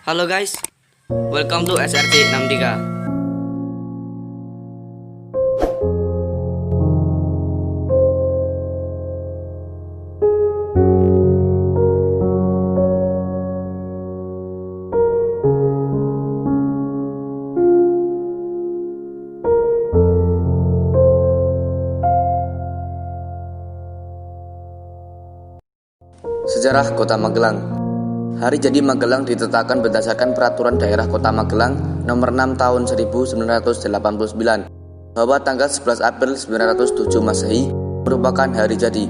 Halo guys, welcome to SRC 63. Sejarah Kota Magelang. Hari jadi Magelang ditetapkan berdasarkan Peraturan Daerah Kota Magelang Nomor 6 Tahun 1989 bahwa tanggal 11 April 907 Masehi merupakan hari jadi.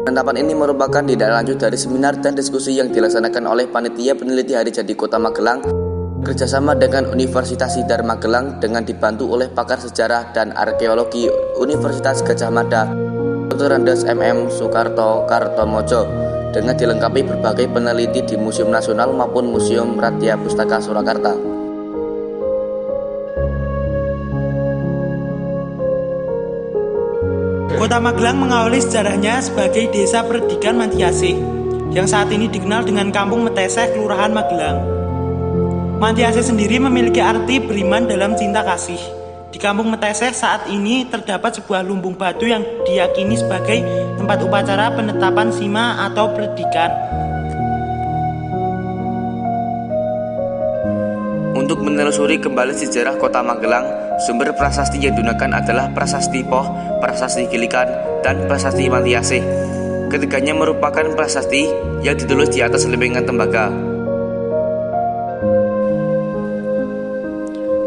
Penetapan ini merupakan tindak lanjut dari seminar dan diskusi yang dilaksanakan oleh Panitia Peneliti Hari Jadi Kota Magelang kerjasama dengan Universitas Sidar Magelang dengan dibantu oleh pakar sejarah dan arkeologi Universitas Gadjah Mada Dr. Andes MM Soekarto Kartomojo dengan dilengkapi berbagai peneliti di Museum Nasional maupun Museum Radya Pustaka Surakarta. Kota Magelang mengawali sejarahnya sebagai desa perdikan Mantiasih yang saat ini dikenal dengan Kampung Meteseh, Kelurahan Magelang. Mantiasih sendiri memiliki arti beriman dalam cinta kasih. Di Kampung Meteseh saat ini terdapat sebuah lumbung batu yang diyakini sebagai tempat upacara penetapan sima atau perdikan. Untuk menelusuri kembali sejarah Kota Magelang, sumber prasasti yang digunakan adalah Prasasti Poh, Prasasti Gilikan, dan Prasasti Mantiasih. Ketiganya merupakan prasasti yang ditulis di atas lempengan tembaga.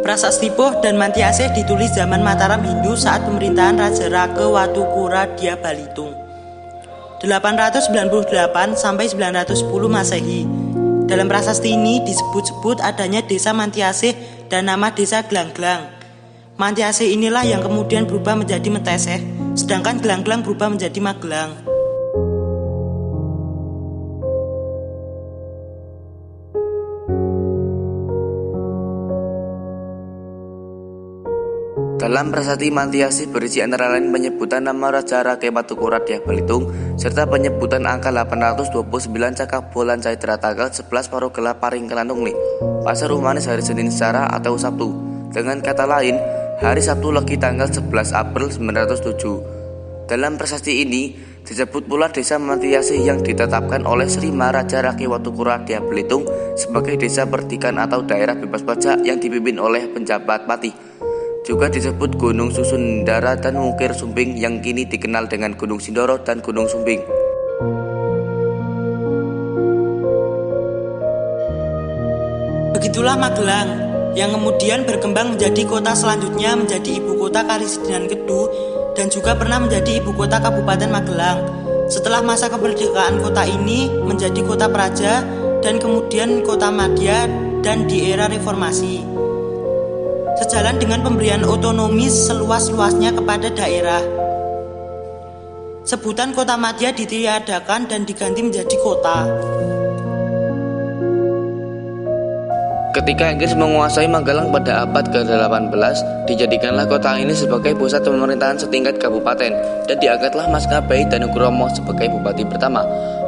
Prasasti Poh dan Mantiasih ditulis zaman Mataram Hindu saat pemerintahan Raja Rake Watukura Dia Balitung 898 sampai 910 Masehi. Dalam prasasti ini disebut-sebut adanya desa Mantiasih dan nama desa Glangglang. Mantiasih inilah yang kemudian berubah menjadi Meteseh, sedangkan Glangglang berubah menjadi Magelang. Dalam prasasti Mantiasih berisi antara lain penyebutan nama Raja Rake Watukura Dia Balitung serta penyebutan angka 829 Cakak Bulan Caitra tanggal 11 Parugala Paring Kelantung Pasar Manis hari Senin secara atau Sabtu. Dengan kata lain, hari Sabtu Legi tanggal 11 April 907. Dalam prasasti ini disebut pula desa Mantiasih yang ditetapkan oleh Sri Maharaja Rake Watukura Dia Balitung sebagai desa perdikan atau daerah bebas pajak yang dipimpin oleh penjabat patih. Juga disebut Gunung Susundara dan Mungkir Sumbing yang kini dikenal dengan Gunung Sindoro dan Gunung Sumbing. Begitulah Magelang yang kemudian berkembang menjadi kota selanjutnya menjadi ibu kota Karesidenan Kedu dan juga pernah menjadi ibu kota Kabupaten Magelang. Setelah masa kemerdekaan kota ini menjadi kota praja dan kemudian kota madya dan di era reformasi. Sejalan dengan pemberian otonomi seluas-luasnya kepada daerah. Sebutan kota madya ditiadakan dan diganti menjadi kota. Ketika Inggris menguasai Magelang pada abad ke-18, dijadikanlah kota ini sebagai pusat pemerintahan setingkat kabupaten dan diangkatlah Mas Ngabeyi Danukromo sebagai bupati pertama.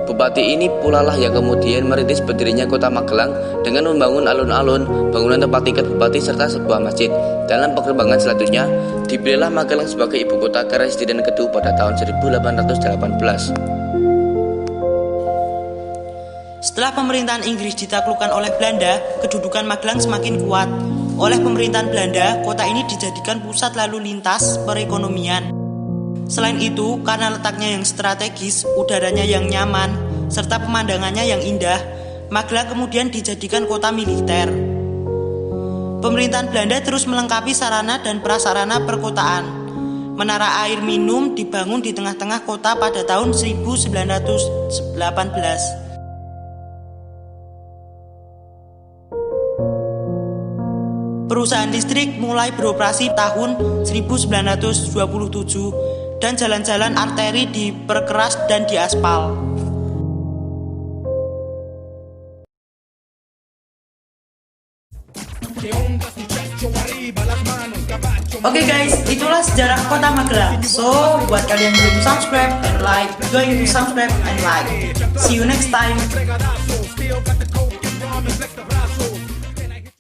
Bupati ini pula lah yang kemudian merintis berdirinya kota Magelang dengan membangun alun-alun, bangunan tempat tingkat bupati serta sebuah masjid. Dalam perkembangan selanjutnya, dipilihlah Magelang sebagai ibu kota Karesidenan Kedu pada tahun 1818. Setelah pemerintahan Inggris ditaklukkan oleh Belanda, kedudukan Magelang semakin kuat. Oleh pemerintahan Belanda, kota ini dijadikan pusat lalu lintas perekonomian. Selain itu, karena letaknya yang strategis, udaranya yang nyaman, serta pemandangannya yang indah, Magelang kemudian dijadikan kota militer. Pemerintahan Belanda terus melengkapi sarana dan prasarana perkotaan. Menara air minum dibangun di tengah-tengah kota pada tahun 1918. Perusahaan listrik mulai beroperasi tahun 1927 dan jalan-jalan arteri diperkeras dan diaspal. Oke guys, itulah sejarah kota Magelang. So, buat kalian yang belum subscribe and like, go to subscribe and like. See you next time.